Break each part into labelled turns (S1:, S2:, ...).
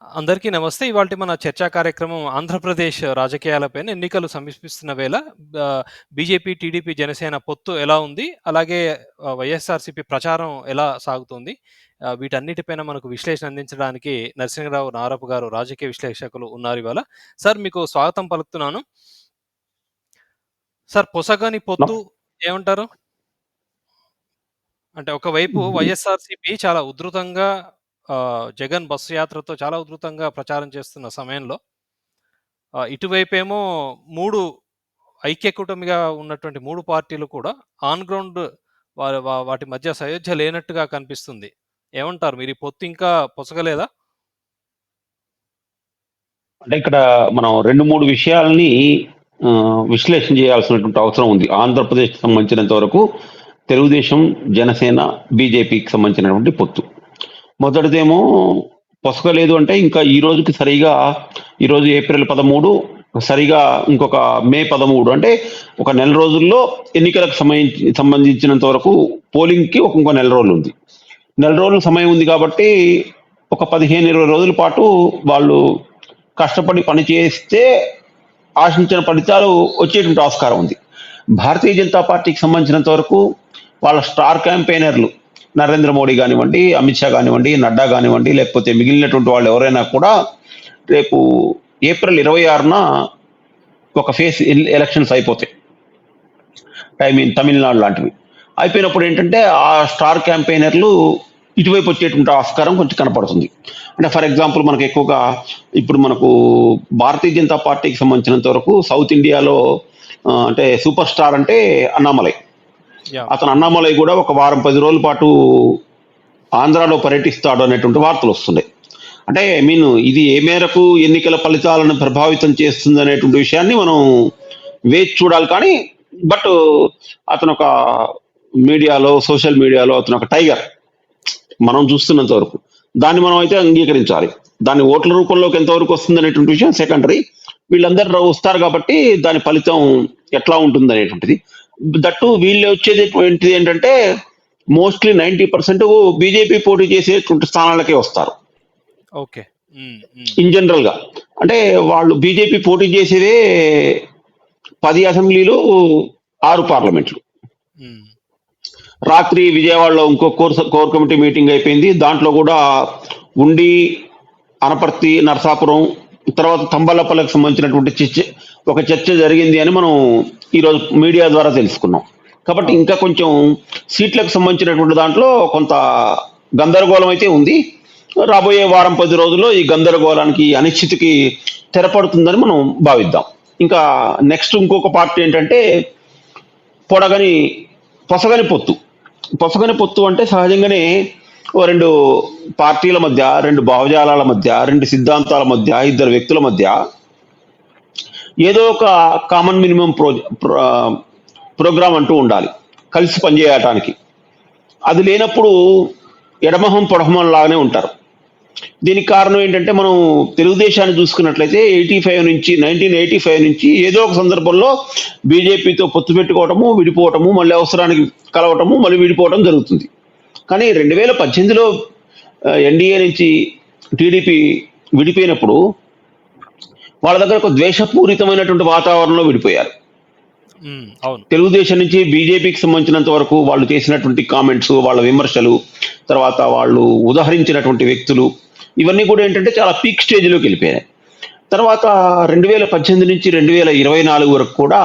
S1: అందరికీ నమస్తే. ఇవాల్టి మన చర్చా కార్యక్రమం ఆంధ్రప్రదేశ్ రాజకీయాలపైన ఎన్నికలు సమీపిస్తున్న వేళ బీజేపీ, టీడీపీ, జనసేన పొత్తు ఎలా ఉంది? అలాగే వైఎస్ఆర్‌సీపీ ప్రచారం ఎలా సాగుతుంది? వీటన్నిటిపైన మనకు విశ్లేషణ అందించడానికి నరసింహరావు నారపు గారు రాజకీయ విశ్లేషకులు ఉన్నారివాళ. సార్ మీకు స్వాగతం పలుకుతున్నాను. సార్ పొసగని పొత్తు ఏమంటారు? అంటే ఒకవైపు వైఎస్ఆర్‌సీపీ చాలా ఉధృతంగా జగన్ బస్సు యాత్రతో చాలా ఉధృతంగా ప్రచారం చేస్తున్న సమయంలో ఇటువైపేమో 3 ఐక్య కూటమిగా ఉన్నటువంటి 3 పార్టీలు కూడా ఆన్ గ్రౌండ్ వాటి మధ్య సయోధ్య లేనట్టుగా కనిపిస్తుంది. ఏమంటారు మీరు? ఈ పొత్తు ఇంకా పొసగలేదా?
S2: అంటే ఇక్కడ మనం 2-3 విషయాల్ని విశ్లేషణ చేయాల్సినటువంటి అవసరం ఉంది. ఆంధ్రప్రదేశ్కి సంబంధించినంత వరకు తెలుగుదేశం, జనసేన, బీజేపీకి సంబంధించినటువంటి పొత్తు. మొదటిదేమో పొసగలేదు అంటే ఇంకా ఈ రోజుకి సరిగా ఈరోజు ఏప్రిల్ 13, సరిగా ఇంకొక మే 13 అంటే ఒక నెల రోజుల్లో ఎన్నికలకు సంబంధించినంత వరకు పోలింగ్కి ఇంకో నెల రోజులు ఉంది. నెల రోజుల సమయం ఉంది కాబట్టి ఒక 15-20 రోజుల పాటు వాళ్ళు కష్టపడి పని చేస్తే ఆశించిన ఫలితాలు వచ్చేటువంటి ఆస్కారం ఉంది. భారతీయ జనతా పార్టీకి సంబంధించినంత వరకు వాళ్ళ స్టార్ క్యాంపెయినర్లు నరేంద్ర మోడీ కానివ్వండి, అమిత్ షా కానివ్వండి, నడ్డా కానివ్వండి, లేకపోతే మిగిలినటువంటి వాళ్ళు ఎవరైనా కూడా రేపు ఏప్రిల్ 26న ఒక ఫేస్ ఎలక్షన్స్ అయిపోతాయి. ఐ మీన్ తమిళనాడు లాంటివి అయిపోయినప్పుడు ఏంటంటే ఆ స్టార్ క్యాంపెయినర్లు ఇటువైపు వచ్చేటువంటి ఆస్కారం కొంచెం కనపడుతుంది. అంటే ఫర్ ఎగ్జాంపుల్ మనకు ఎక్కువగా ఇప్పుడు మనకు భారతీయ జనతా పార్టీకి సంబంధించినంత వరకు సౌత్ ఇండియాలో అంటే సూపర్ స్టార్ అంటే అన్నామలై. అతను అన్నామలై కూడా ఒక వారం 10 రోజుల పాటు ఆంధ్రాలో పర్యటిస్తాడు అనేటువంటి వార్తలు వస్తున్నాయి. అంటే మీన్ ఇది ఏ మేరకు ఎన్నికల ఫలితాలను ప్రభావితం చేస్తుంది అనేటువంటి విషయాన్ని మనం వేచి చూడాలి. కానీ బట్ అతను ఒక మీడియాలో, సోషల్ మీడియాలో అతను ఒక టైగర్ మనం చూస్తున్నంత వరకు. దాన్ని మనం అయితే అంగీకరించాలి. దాని ఓట్ల రూపంలోకి ఎంతవరకు వస్తుంది అనేటువంటి విషయం సెకండరీ. వీళ్ళందరూ వస్తారు కాబట్టి దాని ఫలితం ఎట్లా ఉంటుంది అనేటువంటిది. దట్టు వీళ్ళు వచ్చేది ఏంటంటే మోస్ట్లీ 90% బీజేపీ పోటీ చేసేటువంటి స్థానాలకే వస్తారు.
S1: ఓకే,
S2: ఇన్ జనరల్ గా అంటే వాళ్ళు బీజేపీ పోటీ చేసేదే 10 అసెంబ్లీలు, 6 పార్లమెంట్లు. రాత్రి విజయవాడలో ఇంకో కోర్ కమిటీ మీటింగ్ అయిపోయింది. దాంట్లో కూడా ఉండి, అనపర్తి, నరసాపురం, తర్వాత తంబలపల్లికి సంబంధించినటువంటి ఒక చర్చ జరిగింది అని మనం ఈరోజు మీడియా ద్వారా తెలుసుకున్నాం. కాబట్టి ఇంకా కొంచెం సీట్లకు సంబంధించినటువంటి దాంట్లో కొంత గందరగోళం అయితే ఉంది. రాబోయే వారం 10 రోజుల్లో ఈ గందరగోళానికి, అనిశ్చితికి తెరపడుతుందని మనం భావిద్దాం. ఇంకా నెక్స్ట్ ఇంకొక పార్టీ ఏంటంటే పొసగని పొత్తు. పొసగని పొత్తు అంటే సహజంగానే 2 పార్టీల మధ్య, 2 భావజాలాల మధ్య, 2 సిద్ధాంతాల మధ్య, 2 వ్యక్తుల మధ్య ఏదో ఒక కామన్ మినిమం ప్రోగ్రామ్ అంటూ ఉండాలి కలిసి పనిచేయటానికి. అది లేనప్పుడు ఎడమహం పొడమహం లాగానే ఉంటారు. దీనికి కారణం ఏంటంటే మనం తెలుగుదేశాన్ని చూసుకున్నట్లయితే 1985 నుంచి ఏదో ఒక సందర్భంలో బీజేపీతో పొత్తు పెట్టుకోవటము, విడిపోవటము, మళ్ళీ అవసరానికి కలవటము, మళ్ళీ విడిపోవటం జరుగుతుంది. కానీ 2018లో ఎన్డీఏ నుంచి టీడీపీ విడిపోయినప్పుడు వాళ్ళ దగ్గర ఒక ద్వేషపూరితమైనటువంటి వాతావరణంలో విడిపోయారు. తెలుగుదేశం నుంచి బీజేపీకి సంబంధించినంత వరకు వాళ్ళు చేసినటువంటి కామెంట్స్, వాళ్ళ విమర్శలు, తర్వాత వాళ్ళు ఉదహరించినటువంటి వ్యక్తులు, ఇవన్నీ కూడా ఏంటంటే చాలా పీక్ స్టేజ్లోకి వెళ్ళిపోయాయి. తర్వాత 2018 నుంచి 2024 వరకు కూడా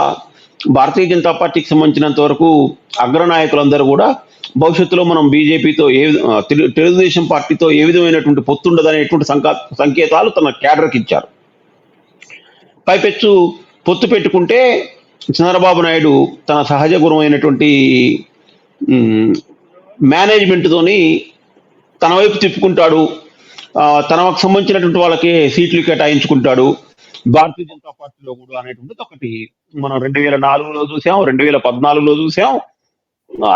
S2: భారతీయ జనతా పార్టీకి సంబంధించినంత వరకు అగ్రనాయకులందరూ కూడా భవిష్యత్తులో మనం బీజేపీతో తెలుగుదేశం పార్టీతో ఏ విధమైనటువంటి పొత్తు ఉండదనేటువంటి సంకేతాలు తన క్యాడర్కి ఇచ్చారు. పైపెచ్చు పొత్తు పెట్టుకుంటే చంద్రబాబు నాయుడు తన సహజ గుణమైనటువంటి మేనేజ్మెంట్తోని తన వైపు తిప్పుకుంటాడు, తనకు సంబంధించినటువంటి వాళ్ళకి సీట్లు కేటాయించుకుంటాడు భారతీయ జనతా పార్టీలో కూడా అనేటువంటిది ఒకటి మనం 2004లో చూసాం, 2014లో చూసాం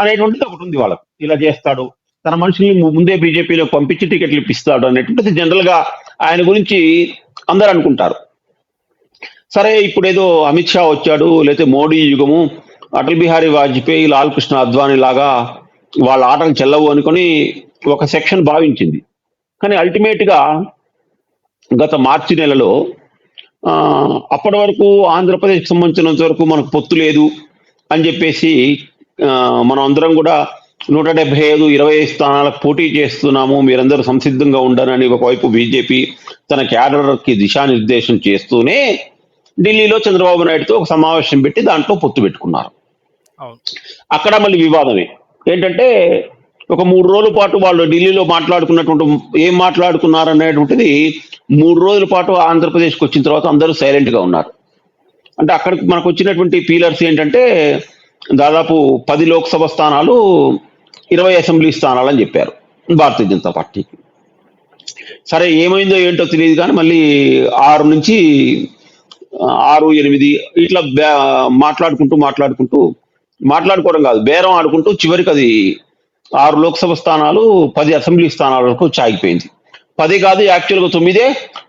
S2: అనేటువంటిది ఒకటి ఉంది. వాళ్ళకు ఇలా చేస్తాడు, తన మనుషుల్ని ముందే బీజేపీలో పంపించి టికెట్లు ఇప్పిస్తాడు అనేటువంటిది జనరల్ గా ఆయన గురించి అందరు అనుకుంటారు. సరే, ఇప్పుడు ఏదో అమిత్ షా వచ్చాడు, లేకపోతే మోడీ యుగము, అటల్ బిహారీ వాజ్పేయి, లాల్ కృష్ణ అద్వానీ లాగా వాళ్ళ ఆటలు చెల్లవు అనుకుని ఒక సెక్షన్ భావించింది. కానీ అల్టిమేట్ గా గత మార్చి నెలలో అప్పటి వరకు ఆంధ్రప్రదేశ్కి సంబంధించినంత వరకు మనకు పొత్తు లేదు అని చెప్పేసి మనం అందరం కూడా 175 25 స్థానాలకు పోటీ చేస్తున్నాము, మీరందరూ సంసిద్ధంగా ఉండాలని ఒకవైపు బీజేపీ తన క్యాడర్కి దిశానిర్దేశం చేస్తూనే ఢిల్లీలో చంద్రబాబు నాయుడుతో ఒక సమావేశం పెట్టి దాంట్లో పొత్తు పెట్టుకున్నారు.
S1: అవును.
S2: అక్కడ మళ్ళీ వివాదమే ఏంటంటే ఒక 3 రోజుల పాటు వాళ్ళు ఢిల్లీలో మాట్లాడుకున్నటువంటి ఏం మాట్లాడుకున్నారు అనేటువంటిది 3 రోజుల పాటు ఆంధ్రప్రదేశ్కి వచ్చిన తర్వాత అందరూ సైలెంట్ గా ఉన్నారు. అంటే అక్కడికి మనకు వచ్చినటువంటి పీలర్స్ ఏంటంటే దాదాపు 10 లోక్సభ స్థానాలు, 20 అసెంబ్లీ స్థానాలు అని చెప్పారు భారతీయ జనతా పార్టీకి. సరే ఏమైందో ఏంటో తెలియదు కానీ మళ్ళీ 6 నుంచి 6, 8 ఇట్లా మాట్లాడుకోవడం కాదు, బేరం ఆడుకుంటూ చివరికి అది 6 లోక్సభ స్థానాలు, 10 అసెంబ్లీ స్థానాల వరకు చాగిపోయింది. 10 కాదు, యాక్చువల్గా 9,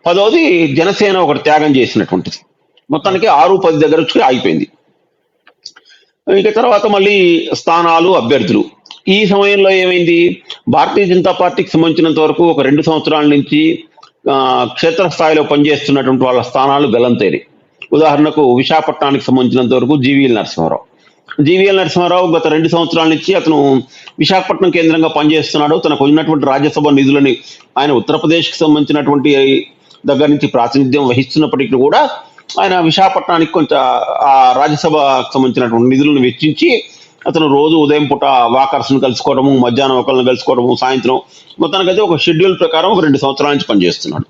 S2: 10ది జనసేన ఒకటి త్యాగం చేసినటువంటిది. మొత్తానికి 6, 10 దగ్గర వచ్చి ఆగిపోయింది. ఇక తర్వాత మళ్ళీ స్థానాలు, అభ్యర్థులు. ఈ సమయంలో ఏమైంది, భారతీయ జనతా పార్టీకి సంబంధించినంత వరకు ఒక 2 సంవత్సరాల నుంచి క్షేత్రస్థాయిలో పనిచేస్తున్నటువంటి వాళ్ళ స్థానాలు గల్లంతైనాయి. ఉదాహరణకు విశాఖపట్నానికి సంబంధించినంత వరకు జీవీఎల్ నరసింహారావు గత 2 సంవత్సరాల నుంచి అతను విశాఖపట్నం కేంద్రంగా పనిచేస్తున్నాడు. తనకు ఉన్నటువంటి రాజ్యసభ నిధులని ఆయన ఉత్తరప్రదేశ్కి సంబంధించినటువంటి దగ్గర నుంచి ప్రాతినిధ్యం వహిస్తున్నప్పటికీ కూడా ఆయన విశాఖపట్నానికి కొంచెం ఆ రాజ్యసభకు సంబంధించినటువంటి నిధులను వెచ్చించి అతను రోజు ఉదయం పూట వాకర్స్ను కలుసుకోవడము, మధ్యాహ్నం ఒకరిని కలుసుకోవడము, సాయంత్రం మొత్తానికైతే ఒక షెడ్యూల్ ప్రకారం ఒక 2 సంవత్సరాల నుంచి పనిచేస్తున్నాడు.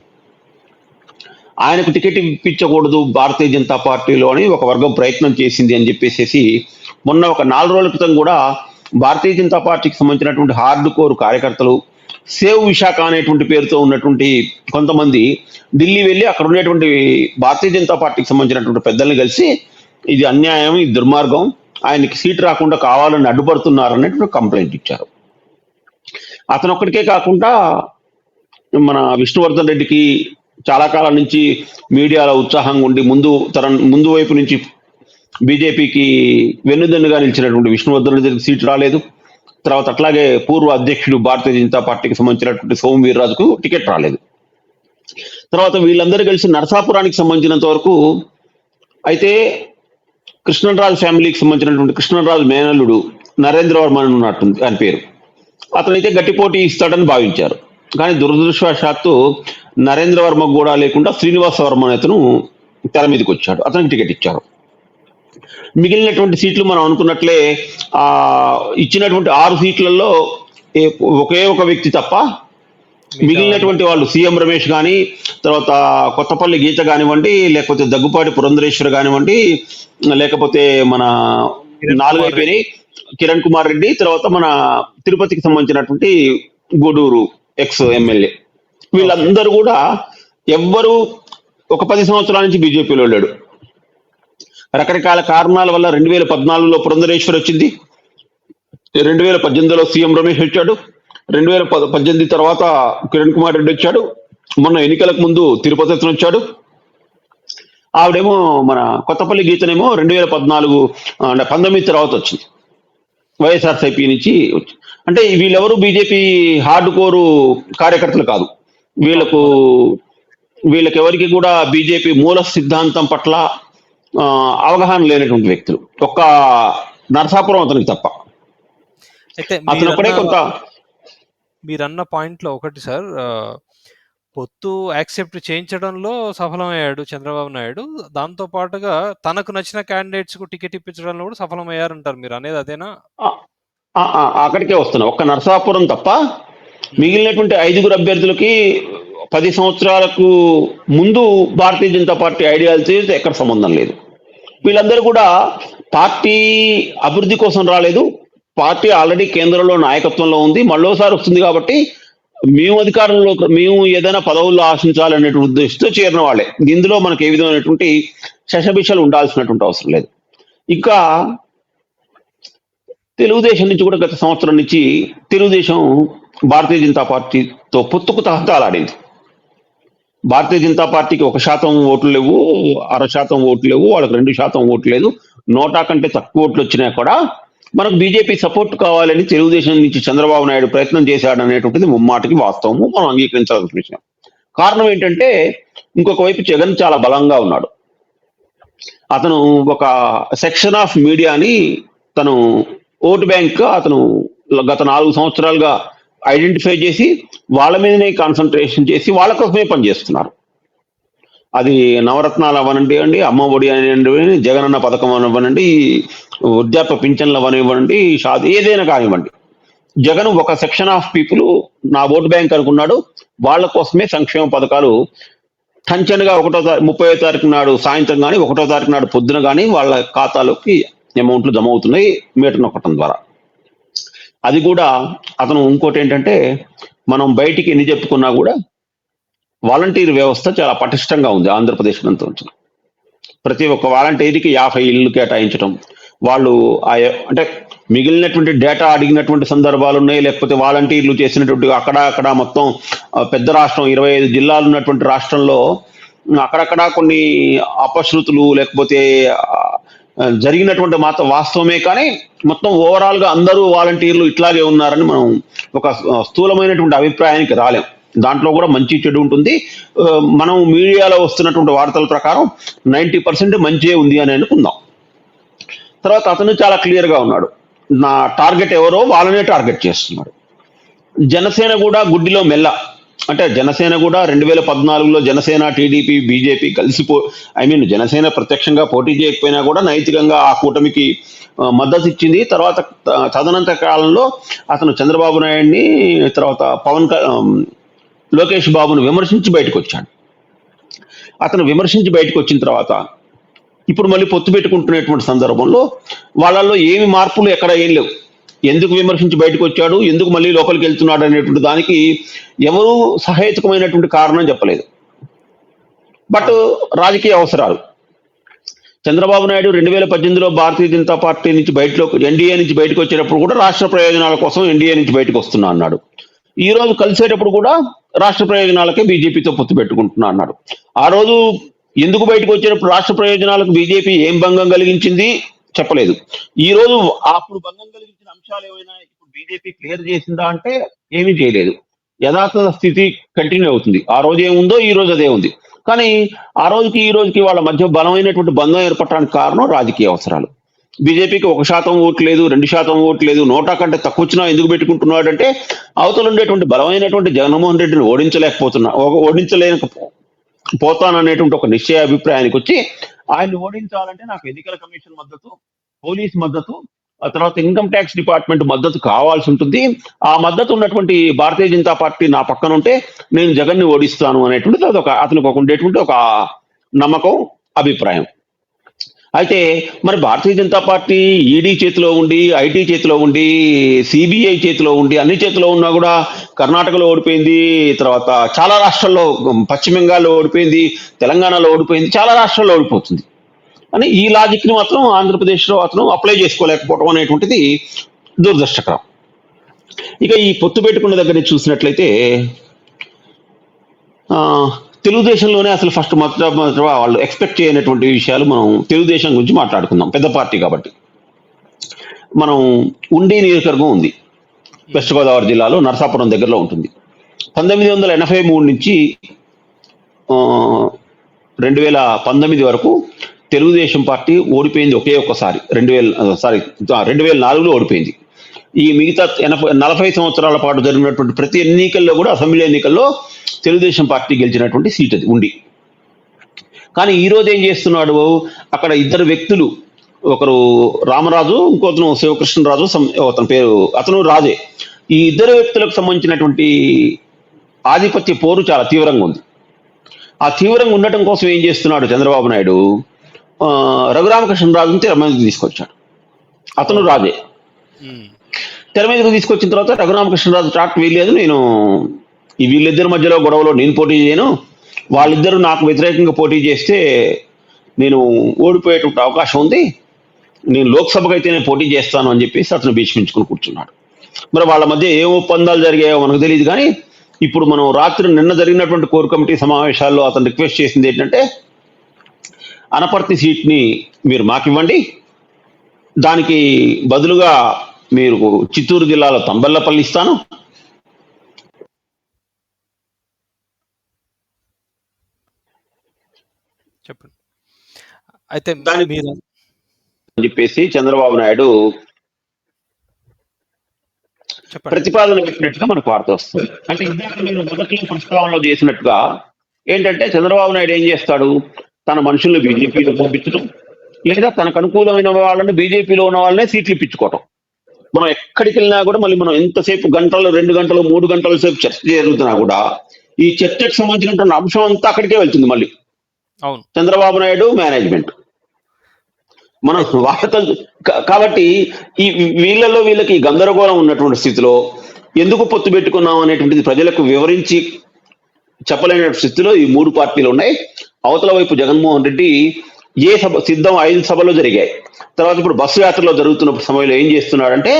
S2: ఆయనకు టికెట్ ఇప్పించకూడదు భారతీయ జనతా పార్టీలో అని ఒక వర్గం ప్రయత్నం చేసింది అని చెప్పేసి మొన్న ఒక 4 రోజుల క్రితం కూడా భారతీయ జనతా పార్టీకి సంబంధించినటువంటి హార్డ్ కోర్ కార్యకర్తలు సేవ్ విశాఖ అనేటువంటి పేరుతో ఉన్నటువంటి కొంతమంది ఢిల్లీ వెళ్ళి అక్కడ ఉన్నటువంటి భారతీయ జనతా పార్టీకి సంబంధించినటువంటి పెద్దల్ని కలిసి ఇది అన్యాయం, ఇది దుర్మార్గం, ఆయనకి సీట్ రాకుండా కావాలని అడ్డుపడుతున్నారు అనేటువంటి కంప్లైంట్ ఇచ్చారు. అతను ఒక్కడికే కాకుండా మన విష్ణువర్ధన్ రెడ్డికి చాలా కాలం నుంచి మీడియాలో ఉత్సాహంగా ఉండి ముందు వైపు నుంచి బీజేపీకి వెన్నుదన్నుగా నిలిచినటువంటి విష్ణువర్ధన్ రెడ్డికి సీట్ రాలేదు. తర్వాత అట్లాగే పూర్వ అధ్యక్షుడు భారతీయ జనతా పార్టీకి సంబంధించినటువంటి సోము వీర్రాజుకు టికెట్ రాలేదు. తర్వాత వీళ్ళందరూ కలిసి నరసాపురానికి సంబంధించినంత వరకు అయితే కృష్ణరాజు ఫ్యామిలీకి సంబంధించినటువంటి కృష్ణరాజు మేనల్లుడు నరేంద్ర వర్మ అని ఉన్నట్టుంది ఆయన పేరు, అతనైతే గట్టి పోటీ ఇస్తాడని భావించారు. కానీ దురదృష్టవశాత్తు నరేంద్ర వర్మకు కూడా లేకుండా శ్రీనివాస వర్మ అతను తెర మీదకి వచ్చాడు, అతనికి టికెట్ ఇచ్చారు. మిగిలినటువంటి సీట్లు మనం అనుకున్నట్లే ఇచ్చినటువంటి 6 సీట్లలో ఒకే ఒక వ్యక్తి తప్ప మిగిలినటువంటి వాళ్ళు సీఎం రమేష్ కానీ, తర్వాత కొత్తపల్లి గీత కానివ్వండి, లేకపోతే దగ్గుపాటి పురంధరేశ్వర్ కానివ్వండి, లేకపోతే మన 4 అయిపోయినాయి కిరణ్ కుమార్ రెడ్డి, తర్వాత మన తిరుపతికి సంబంధించినటువంటి గూడూరు ఎక్స్ ఎమ్మెల్యే, వీళ్ళందరూ కూడా ఎవ్వరూ ఒక 10 సంవత్సరాల నుంచి బీజేపీలో లేడు. రకరకాల కారణాల వల్ల 2014లో పురంధరేశ్వర్ వచ్చింది, 2018లో సీఎం రమేష్ వచ్చాడు, 2018 తర్వాత కిరణ్ కుమార్ రెడ్డి వచ్చాడు, మొన్న ఎన్నికలకు ముందు తిరుపతి అతను వచ్చాడు, ఆవిడేమో మన కొత్తపల్లి గీతనేమో 2019 తర్వాత వచ్చింది వైఎస్ఆర్సీపీ నుంచి వచ్చి. అంటే వీళ్ళెవరు బీజేపీ హార్డ్ కోరు కార్యకర్తలు కాదు, వీళ్ళకెవరికి కూడా బీజేపీ మూల సిద్ధాంతం పట్ల అవగాహన లేనటువంటి వ్యక్తులు, ఒక్క నరసాపురం అతనికి తప్ప.
S1: అయితే
S2: అతనప్పుడే కొంత
S1: మీరన్న పాయింట్లో ఒకటి సార్, పొత్తు యాక్సెప్ట్ చేయించడంలో సఫలమయ్యాడు చంద్రబాబు నాయుడు, దాంతో పాటుగా తనకు నచ్చిన క్యాండిడేట్స్ కు టికెట్ ఇప్పించడంలో కూడా సఫలమయ్యారంటారు, మీరు అనేది అదేనా?
S2: అక్కడికే వస్తున్నా, ఒక్క నరసాపురం తప్ప మిగిలినటువంటి 5 అభ్యర్థులకి 10 సంవత్సరాలకు ముందు భారతీయ జనతా పార్టీ ఐడియాలజీ ఎక్కడ సంబంధం లేదు. వీళ్ళందరూ కూడా పార్టీ అభివృద్ధి కోసం రాలేదు, పార్టీ ఆల్రెడీ కేంద్రంలో నాయకత్వంలో ఉంది, మళ్ళోసారి వస్తుంది కాబట్టి మేము ఏదైనా పదవుల్లో ఆశించాలనేటువంటి ఉద్దేశంతో చేరిన వాళ్ళే. ఇందులో మనకు ఏ విధమైనటువంటి శశబిషలు ఉండాల్సినటువంటి అవసరం లేదు. ఇంకా తెలుగుదేశం నుంచి కూడా గత సంవత్సరం నుంచి తెలుగుదేశం భారతీయ జనతా పార్టీతో పొత్తుకు తహతాలాడింది. భారతీయ జనతా పార్టీకి 1% ఓట్లు లేవు, 0.5% ఓట్లు లేవు, వాళ్ళకి 2% ఓట్లు లేదు, 100 కంటే తక్కువ ఓట్లు వచ్చినా కూడా మనకు బీజేపీ సపోర్ట్ కావాలని తెలుగుదేశం నుంచి చంద్రబాబు నాయుడు ప్రయత్నం చేశాడు అనేటువంటిది ముమ్మాటికి వాస్తవము, మనం అంగీకరించాల్సిన విషయం. కారణం ఏంటంటే ఇంకొక వైపు జగన్ చాలా బలంగా ఉన్నాడు. అతను ఒక సెక్షన్ ఆఫ్ మీడియాని తను ఓటు బ్యాంక్ అతను గత 4 సంవత్సరాలుగా ఐడెంటిఫై చేసి వాళ్ళ మీదనే కాన్సన్ట్రేషన్ చేసి వాళ్ళ కోసమే పనిచేస్తున్నారు. అది నవరత్నాలు అవనండి అండి, అమ్మ ఒడి అనివ్వండి, జగనన్న పథకం అనివ్వనండి, వృద్ధాప్య పింఛన్లు అవనివ్వండి, షాది ఏదైనా కానివ్వండి. జగన్ ఒక సెక్షన్ ఆఫ్ పీపుల్ నా ఓటు బ్యాంక్ అనుకున్నాడు. వాళ్ళ కోసమే సంక్షేమ పథకాలు టంచన్గా 30వ తారీఖు నాడు సాయంత్రం కానీ 1వ తారీఖు నాడు పొద్దున కానీ వాళ్ళ ఖాతాలోకి అమౌంట్లు జమ అవుతున్నాయి మీటర్ నొక్కటం ద్వారా. అది కూడా అతను ఇంకోటి ఏంటంటే మనం బయటికి ఎన్ని చెప్పుకున్నా కూడా వాలంటీర్ వ్యవస్థ చాలా పటిష్టంగా ఉంది ఆంధ్రప్రదేశ్ అంతా. ప్రతి ఒక్క వాలంటీర్కి 50 ఇళ్ళు కేటాయించడం, వాళ్ళు అంటే మిగిలినటువంటి డేటా అడిగినటువంటి సందర్భాలు ఉన్నాయి, లేకపోతే వాలంటీర్లు చేసినటువంటి అక్కడ మొత్తం పెద్ద రాష్ట్రం 25 జిల్లాలు ఉన్నటువంటి రాష్ట్రంలో అక్కడక్కడ కొన్ని అపశృతులు లేకపోతే జరిగినటువంటి మాత్రం వాస్తవమే, కానీ మొత్తం ఓవరాల్ గా అందరూ వాలంటీర్లు ఇట్లాగే ఉన్నారని మనం ఒక స్థూలమైనటువంటి అభిప్రాయానికి రాలేం. దాంట్లో కూడా మంచి చెడు ఉంటుంది. మనం మీడియాలో వస్తున్నటువంటి వార్తల ప్రకారం 90% మంచిగా ఉంది అని అనుకుందాం. తర్వాత అతను చాలా క్లియర్ గా ఉన్నాడు, నా టార్గెట్ ఎవరో వాళ్ళనే టార్గెట్ చేస్తున్నాడు. జనసేన కూడా గుడ్డిలో మెల్ల, అంటే జనసేన కూడా 2014లో జనసేన టీడీపీ బీజేపీ కలిసి జనసేన ప్రత్యక్షంగా పోటీ చేయకపోయినా కూడా నైతికంగా ఆ కూటమికి మద్దతు ఇచ్చింది. తర్వాత తదనంతర కాలంలో అతను చంద్రబాబు నాయుడిని తర్వాత లోకేష్ బాబును విమర్శించి బయటకు వచ్చాడు. అతను విమర్శించి బయటకు వచ్చిన తర్వాత ఇప్పుడు మళ్ళీ పొత్తు పెట్టుకుంటున్నటువంటి సందర్భంలో వాళ్ళల్లో ఏమి మార్పులు ఎక్కడ ఏం లేవు. ఎందుకు విమర్శించి బయటకు వచ్చాడు, ఎందుకు మళ్ళీ లోపలికి వెళ్తున్నాడు అనేటువంటి దానికి ఎవరు సహేతుకమైనటువంటి కారణం చెప్పలేదు. బట్ రాజకీయ అవసరాలు, చంద్రబాబు నాయుడు 2018లో భారతీయ జనతా పార్టీ నుంచి ఎన్డీఏ నుంచి బయటకు వచ్చేటప్పుడు కూడా రాష్ట్ర ప్రయోజనాల కోసం ఎన్డీఏ నుంచి బయటకు వస్తున్నా అన్నాడు. ఈ రోజు కలిసేటప్పుడు కూడా రాష్ట్ర ప్రయోజనాలకే బీజేపీతో పొత్తు పెట్టుకుంటున్నా అన్నాడు. ఆ రోజు ఎందుకు బయటకు వచ్చినప్పుడు రాష్ట్ర ప్రయోజనాలకు బీజేపీ ఏం భంగం కలిగించింది చెప్పలేదు. ఈ రోజు అప్పుడు భంగం కలిగించిన అంశాలు ఏమైనా ఇప్పుడు బీజేపీ క్లియర్ చేసిందా అంటే ఏమీ చేయలేదు. యథార్థ స్థితి కంటిన్యూ అవుతుంది. ఆ రోజు ఏముందో ఈ రోజు అదే ఉంది. కానీ ఆ రోజుకి ఈ రోజుకి వాళ్ళ మధ్య బలమైనటువంటి బంధం ఏర్పడటానికి కారణం రాజకీయ అవసరాలు. బీజేపీకి 1% ఓటు లేదు, 2% ఓటు లేదు, 100 కంటే తక్కువ వచ్చినా ఎందుకు పెట్టుకుంటున్నాడు అంటే అవతల ఉండేటువంటి బలమైనటువంటి జగన్మోహన్ రెడ్డిని ఓడించలేకపోతాననేటువంటి ఒక నిశ్చయ అభిప్రాయానికి వచ్చి ఆయన్ని ఓడించాలంటే నాకు ఎన్నికల కమిషన్ మద్దతు, పోలీస్ మద్దతు, ఆ తర్వాత ఇన్కమ్ ట్యాక్స్ డిపార్ట్మెంట్ మద్దతు కావాల్సి ఉంటుంది. ఆ మద్దతు ఉన్నటువంటి భారతీయ జనతా పార్టీ నా పక్కన ఉంటే నేను జగన్ని ఓడిస్తాను అనేటువంటిది అదొక అతనికి ఉండేటువంటి ఒక నమ్మకం, అభిప్రాయం. అయితే మరి భారతీయ జనతా పార్టీ ఈడీ చేతిలో ఉండి, ఐటీ చేతిలో ఉండి, సిబిఐ చేతిలో ఉండి, అన్ని చేతిలో ఉన్నా కూడా కర్ణాటకలో ఓడిపోయింది, తర్వాత చాలా రాష్ట్రాల్లో, పశ్చిమ బెంగాల్లో ఓడిపోయింది, తెలంగాణలో ఓడిపోయింది, చాలా రాష్ట్రాల్లో ఓడిపోతుంది అని ఈ లాజిక్ ని మాత్రం ఆంధ్రప్రదేశ్లో అతను అప్లై చేసుకోలేకపోవడం అనేటువంటిది దురదృష్టకరం. ఇక ఈ పొత్తు పెట్టుకున్న దగ్గర నుంచి చూసినట్లయితే తెలుగుదేశంలోనే అసలు ఫస్ట్ మొదట వాళ్ళు ఎక్స్పెక్ట్ చేయనటువంటి విషయాలు మనం తెలుగుదేశం గురించి మాట్లాడుకుందాం. పెద్ద పార్టీ కాబట్టి మనం ఉండి నియోజకవర్గం ఉంది, వెస్ట్ గోదావరి జిల్లాలో నరసాపురం దగ్గరలో ఉంటుంది. 1983 నుంచి 2019 వరకు తెలుగుదేశం పార్టీ ఓడిపోయింది ఒకే ఒక్కసారి. 2004లో ఓడిపోయింది. ఈ మిగతా 40 సంవత్సరాల పాటు జరిగినటువంటి ప్రతి ఎన్నికల్లో కూడా, అసెంబ్లీ ఎన్నికల్లో తెలుగుదేశం పార్టీ గెలిచినటువంటి సీట్ అది ఉండి. కానీ ఈ రోజు ఏం చేస్తున్నాడు, అక్కడ ఇద్దరు వ్యక్తులు, ఒకరు రామరాజు, ఇంకొతను శివకృష్ణరాజు, అతను రాజే. ఈ ఇద్దరు వ్యక్తులకు సంబంధించినటువంటి ఆధిపత్య పోరు చాలా తీవ్రంగా ఉంది. ఆ తీవ్రంగా ఉండటం కోసం ఏం చేస్తున్నాడు చంద్రబాబు నాయుడు, రఘురామకృష్ణరాజుని తెర మీదకి తీసుకొచ్చాడు. అతను రాజే. తెర మీదకి తీసుకొచ్చిన తర్వాత రఘురామకృష్ణరాజు టాక్ వీల్లేదు, నేను ఈ వీళ్ళిద్దరి మధ్యలో గొడవలో నేను పోటీ చేయను, వాళ్ళిద్దరూ నాకు వ్యతిరేకంగా పోటీ చేస్తే నేను ఓడిపోయేటువంటి అవకాశం ఉంది, నేను లోక్సభకు అయితే నేను పోటీ చేస్తాను అని చెప్పేసి అతను భీష్మించుకుని కూర్చున్నాడు. మరి వాళ్ళ మధ్య ఏ ఒప్పందాలు జరిగాయో మనకు తెలియదు. కానీ ఇప్పుడు మనం నిన్న జరిగినటువంటి కోర్ కమిటీ సమావేశాల్లో అతను రిక్వెస్ట్ చేసింది ఏంటంటే, అనపర్తి సీట్ని మీరు మాకివ్వండి, దానికి బదులుగా మీరు చిత్తూరు జిల్లాలో తంబెల్లపల్లి ఇస్తాను,
S1: చెప్పండి. అయితే
S2: దాని
S1: మీరు
S2: అని చెప్పేసి చంద్రబాబు నాయుడు
S1: చెప్పండి.
S2: ప్రతిపాదన పెట్టినట్టుగా మనకు వార్త వస్తుంది. అంటే ఇందాక మీరు మొదట్లో ప్రస్తావనలో చేసినట్టుగా ఏంటంటే చంద్రబాబు నాయుడు ఏం చేస్తాడు, తన మనుషుల్ని బీజేపీలో పంపించడం, లేదా తనకు అనుకూలమైన వాళ్ళని బీజేపీలో ఉన్న వాళ్ళనే సీట్లు ఇప్పించుకోవటం. మనం ఎక్కడికి వెళ్ళినా కూడా మళ్ళీ మనం ఎంతసేపు గంటలు 2 గంటలు 3 గంటల సేపు చర్చ జరుగుతున్నా కూడా ఈ చర్చకు సంబంధించినటువంటి అంశం అంతా అక్కడికే వెళ్తుంది. మళ్ళీ
S1: అవును.
S2: చంద్రబాబు నాయుడు మేనేజ్మెంట్ మనం వాళ్ళతో కాబట్టి ఈ వీళ్ళకి గందరగోళం ఉన్నటువంటి స్థితిలో ఎందుకు పొత్తు పెట్టుకున్నాం అనేటువంటిది ప్రజలకు వివరించి చెప్పలేని స్థితిలో ఈ 3 పార్టీలు ఉన్నాయి. అవతల వైపు జగన్మోహన్ రెడ్డి ఏ సభ సిద్ధం 5 సభలు జరిగాయి. తర్వాత ఇప్పుడు బస్సు యాత్రలో జరుగుతున్న సమయంలో ఏం చేస్తున్నాడంటే,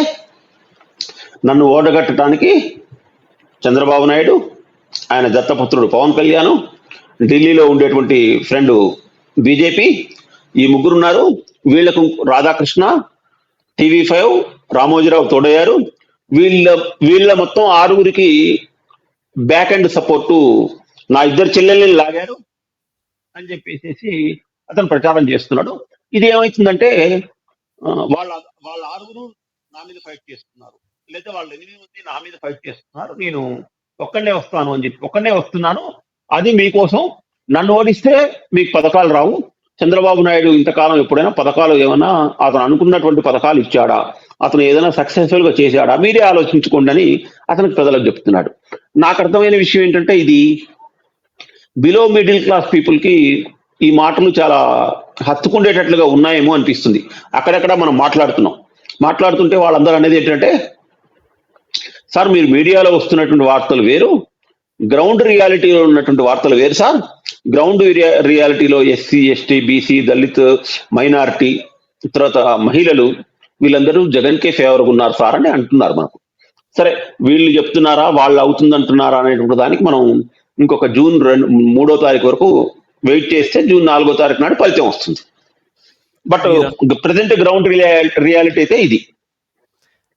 S2: నన్ను ఓడగట్టడానికి చంద్రబాబు నాయుడు, ఆయన దత్తపుత్రుడు పవన్ కళ్యాణ్, ఢిల్లీలో ఉండేటువంటి ఫ్రెండ్ బీజేపీ, ఈ ముగ్గురున్నారు. వీళ్లకు రాధాకృష్ణ, టీవీ5, రామోజీరావు తోడయ్యారు. వీళ్ళ మొత్తం 6గురికి బ్యాక్ అండ్ సపోర్టు నా 2 చెల్లెల్ని లాగారు అని చెప్పేసి అతను ప్రచారం చేస్తున్నాడు. ఇది ఏమవుతుందంటే వాళ్ళ వాళ్ళ 6గురు నా మీద ఫైట్ చేస్తున్నారు, లేదా వాళ్ళ 8 మంది నా మీద ఫైట్ చేస్తున్నారు, నేను ఒక్కడే వస్తాను అని చెప్పి ఒక్కడే వస్తున్నాను, అది మీకోసం, నన్ను ఓడిస్తే మీకు పథకాలు రావు. చంద్రబాబు నాయుడు ఇంతకాలం ఎప్పుడైనా పథకాలు ఏమైనా అతను అనుకున్నటువంటి పథకాలు ఇచ్చాడా, అతను ఏదైనా సక్సెస్ఫుల్ గా చేశాడా, మీరే ఆలోచించుకోండి అని అతనికి ప్రజలకు చెప్తున్నాడు. నాకు అర్థమైన విషయం ఏంటంటే, ఇది బిలో మిడిల్ క్లాస్ పీపుల్ కి ఈ మాటలు చాలా హత్తుకుండేటట్లుగా ఉన్నాయేమో అనిపిస్తుంది. అక్కడక్కడ మనం మాట్లాడుతుంటే వాళ్ళందరూ అనేది ఏంటంటే, సార్ మీరు మీడియాలో వస్తున్నటువంటి వార్తలు వేరు, గ్రౌండ్ రియాలిటీలో ఉన్నటువంటి వార్తలు వేరు సార్. గ్రౌండ్ రియాలిటీలో SC, ST, BC, Dalit, minority, తర్వాత మహిళలు వీళ్ళందరూ జగన్ కే ఫేవర్గా ఉన్నారు సార్ అని అంటున్నారు మనకు. సరే, వీళ్ళు చెప్తున్నారా వాళ్ళు అవుతుంది అంటున్నారా అనేటువంటి దానికి మనం ఇంకొక జూన్ 3వ తారీఖు వరకు వెయిట్ చేస్తే జూన్ 4వ తారీఖు నాడు ఫలితం వస్తుంది. బట్ ప్రజెంట్ గ్రౌండ్ రియాలిటీ అయితే ఇది.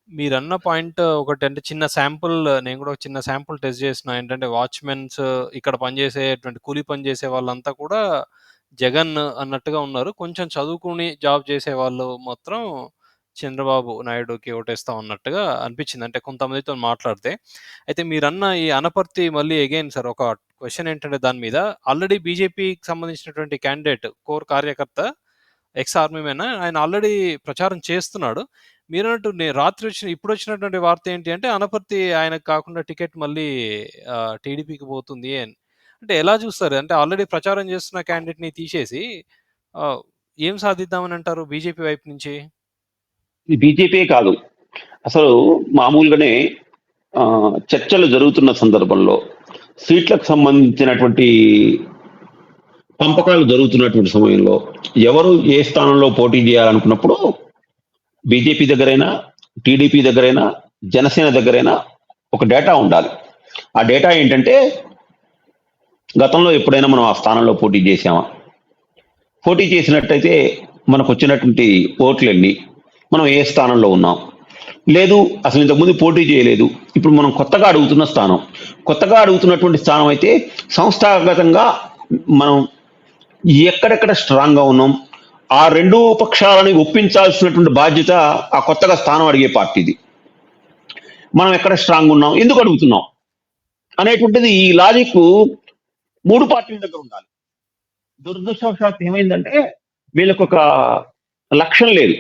S1: మీరన్న పాయింట్ ఒకటి, అంటే చిన్న శాంపుల్, నేను కూడా ఒక చిన్న శాంపుల్ టెస్ట్ చేసిన. ఏంటంటే వాచ్మెన్స్, ఇక్కడ పనిచేసేటువంటి కూలీ పని చేసే వాళ్ళంతా కూడా జగన్ అన్నట్టుగా ఉన్నారు. కొంచెం చదువుకుని జాబ్ చేసే వాళ్ళు మాత్రం చంద్రబాబు నాయుడుకి ఓటేస్తాం అన్నట్టుగా అనిపించింది, అంటే కొంతమందితో మాట్లాడితే. అయితే మీరన్న ఈ అనపర్తి మళ్ళీ అగైన్ సార్ ఒక క్వశ్చన్ ఏంటంటే, దాని మీద ఆల్రెడీ బీజేపీకి సంబంధించినటువంటి క్యాండిడేట్, కోర్ కార్యకర్త, ఎక్స్ ఆర్మీ మ్యాన్, ఆయన ఆల్రెడీ ప్రచారం చేస్తున్నాడు. మీరన్నట్టు రాత్రి ఇప్పుడు వచ్చినటువంటి వార్త ఏంటి అంటే, అనపర్తి ఆయనకు కాకుండా టికెట్ మళ్ళీ టీడీపీకి పోతుంది అని. అంటే ఎలా చూస్తారు? అంటే ఆల్రెడీ ప్రచారం చేస్తున్న క్యాండిడేట్ని తీసేసి ఏం సాధిద్దామని అంటారు బీజేపీ వైపు నుంచి?
S2: బీజేపీ కాదు, అసలు మామూలుగానే చర్చలు జరుగుతున్న సందర్భంలో సీట్లకు సంబంధించినటువంటి పంపకాలు జరుగుతున్నటువంటి సమయంలో ఎవరు ఏ స్థానంలో పోటీ చేయాలనుకున్నప్పుడు బీజేపీ దగ్గరైనా, టీడీపీ దగ్గరైనా, జనసేన దగ్గరైనా ఒక డేటా ఉండాలి. ఆ డేటా ఏంటంటే, గతంలో ఎప్పుడైనా మనం ఆ స్థానంలో పోటీ చేసామా, పోటీ చేసినట్టయితే మనకు వచ్చినటువంటి ఓట్లు ఎన్ని, మనం ఏ స్థానంలో ఉన్నాం, లేదు అసలు ఇంతకుముందు పోటీ చేయలేదు, ఇప్పుడు మనం కొత్తగా అడుగుతున్నటువంటి స్థానం అయితే సంస్థాగతంగా మనం ఎక్కడెక్కడ స్ట్రాంగ్ గా ఉన్నాం, ఆ 2 పక్షాలని ఒప్పించాల్సినటువంటి బాధ్యత ఆ కొత్తగా స్థానం అడిగే పార్టీది. మనం ఎక్కడ స్ట్రాంగ్ ఉన్నాం, ఎందుకు అడుగుతున్నాం అనేటువంటిది ఈ లాజిక్ 3 పార్టీల దగ్గర ఉండాలి. దురదృష్టవశాత్తు ఏమైందంటే, వీళ్ళకు ఒక లక్ష్యం లేదు.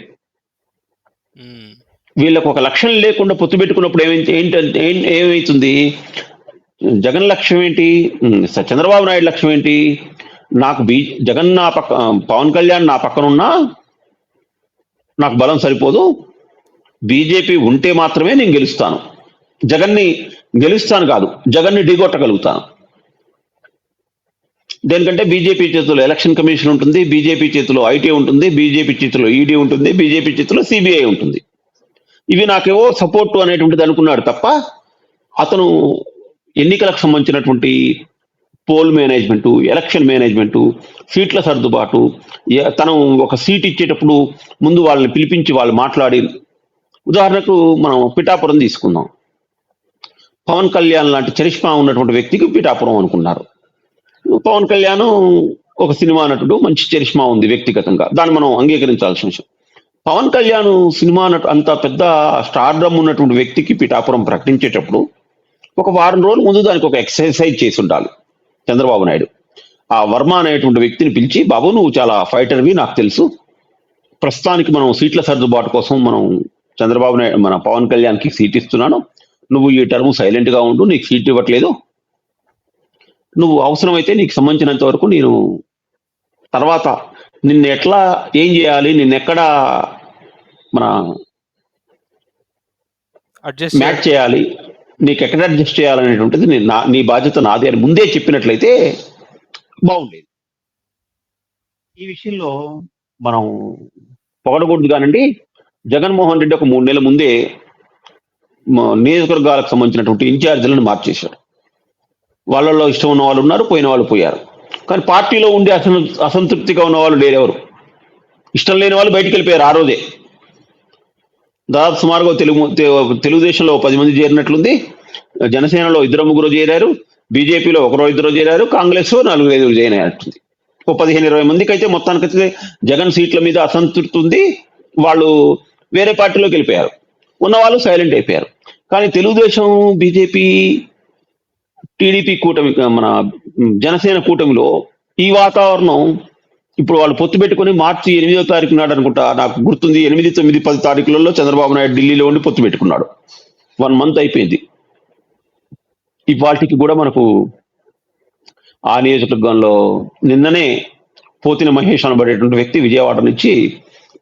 S2: వీళ్ళకు ఒక లక్ష్యం లేకుండా పొత్తు పెట్టుకున్నప్పుడు ఏమైతుంది, జగన్ లక్ష్యం ఏంటి, చంద్రబాబు నాయుడు లక్ష్యం ఏంటి, నాకు జగన్ నా పక్క, పవన్ కళ్యాణ్ నా పక్కన ఉన్నా నాకు బలం సరిపోదు, బీజేపీ ఉంటే మాత్రమే నేను గెలుస్తాను, జగన్ని గెలుస్తాను కాదు జగన్ని ఢీగొట్టగలుగుతాను. దేనికంటే బీజేపీ చేతిలో ఎలక్షన్ కమిషన్ ఉంటుంది, బీజేపీ చేతిలో ఐటీ ఉంటుంది, బీజేపీ చేతిలో ఈడీ ఉంటుంది, బీజేపీ చేతిలో సిబిఐ ఉంటుంది. ఇవి నాకేవో సపోర్టు అనేటువంటిది అనుకున్నాడు తప్ప, అతను ఎన్నికలకు సంబంధించినటువంటి పోల్ మేనేజ్మెంటు, ఎలక్షన్ మేనేజ్మెంటు, సీట్ల సర్దుబాటు, తను ఒక సీట్ ఇచ్చేటప్పుడు ముందు వాళ్ళని పిలిపించి వాళ్ళు మాట్లాడి, ఉదాహరణకు మనం పిఠాపురం తీసుకుందాం. పవన్ కళ్యాణ్ లాంటి చరిష్మా ఉన్నటువంటి వ్యక్తికి పిఠాపురం అనుకున్నారు. పవన్ కళ్యాణ్ ఒక సినిమా నటుడు, మంచి చరిష్మా ఉంది వ్యక్తిగతంగా. దాన్ని మనం అంగీకరించాల్సిన విషయం. పవన్ కళ్యాణ్ సినిమా నటు అంత పెద్ద స్టార్డమ్ ఉన్నటువంటి వ్యక్తికి పిఠాపురం ప్రకటించేటప్పుడు ఒక వారం రోజుల ముందు దానికి ఒక ఎక్సర్సైజ్ చేసి ఉండాలి చంద్రబాబు నాయుడు. ఆ వర్మ అనేటువంటి వ్యక్తిని పిలిచి, బాబు నువ్వు చాలా ఫైటర్వి నాకు తెలుసు, ప్రస్తుతానికి మనం సీట్ల సర్దుబాటు కోసం మనం చంద్రబాబు నాయుడు మన పవన్ కళ్యాణ్కి సీట్ ఇస్తున్నాను, నువ్వు ఈ టర్మ్ సైలెంట్ గా ఉండు, నీకు సీట్ ఇవ్వట్లేదు, నువ్వు అవసరమైతే నీకు సంబంధించినంత వరకు నేను తర్వాత నిన్ను ఎట్లా ఏం చేయాలి, నిన్నెక్కడ మన
S1: అడ్జస్ట్
S2: మ్యాచ్ చేయాలి, నీకు ఎక్కడ అడ్జస్ట్ చేయాలనేటువంటిది నీ బాధ్యత నాది అని ముందే చెప్పినట్లయితే బాగుండేది. ఈ విషయంలో మనం పొగడకూడదు కానండి, జగన్మోహన్ రెడ్డి ఒక 3 నెలల ముందే నియోజకవర్గాలకు సంబంధించినటువంటి ఇన్ఛార్జీలను మార్చేశాడు. వాళ్ళలో ఇష్టం ఉన్న వాళ్ళు ఉన్నారు, పోయిన వాళ్ళు పోయారు. కానీ పార్టీలో ఉండే అసంతృప్తిగా ఉన్న వాళ్ళు లేరెవరు. ఇష్టం లేని వాళ్ళు బయటికి వెళ్ళిపోయారు ఆ రోజే. దాదాపు సుమారుగా తెలుగుదేశంలో 10 మంది చేరినట్లుంది, జనసేనలో 2-3 చేరారు, బీజేపీలో 1-2 చేరారు, కాంగ్రెస్ 4-5 జాయిన్ అయినట్టుంది. 15-20 మందికి అయితే మొత్తానికైతే జగన్ సీట్ల మీద అసంతృప్తి ఉంది, వాళ్ళు వేరే పార్టీలోకి వెళ్ళిపోయారు. ఉన్నవాళ్ళు సైలెంట్ అయిపోయారు. కానీ తెలుగుదేశం, బీజేపీ, టీడీపీ కూటమి, మన జనసేన కూటమిలో ఈ వాతావరణం ఇప్పుడు వాళ్ళు పొత్తు పెట్టుకుని మార్చి 8వ తారీఖు నాడు అనుకుంటా, నాకు గుర్తుంది, 8, 9, 10 తారీఖులలో చంద్రబాబు నాయుడు ఢిల్లీలో ఉండి పొత్తు పెట్టుకున్నాడు. 1 మంత్ అయిపోయింది. ఇవాళకి కూడా మనకు ఆ నియోజకవర్గంలో నిన్ననే పోతిన మహేష్ అనబడేటువంటి వ్యక్తి విజయవాడ నుంచి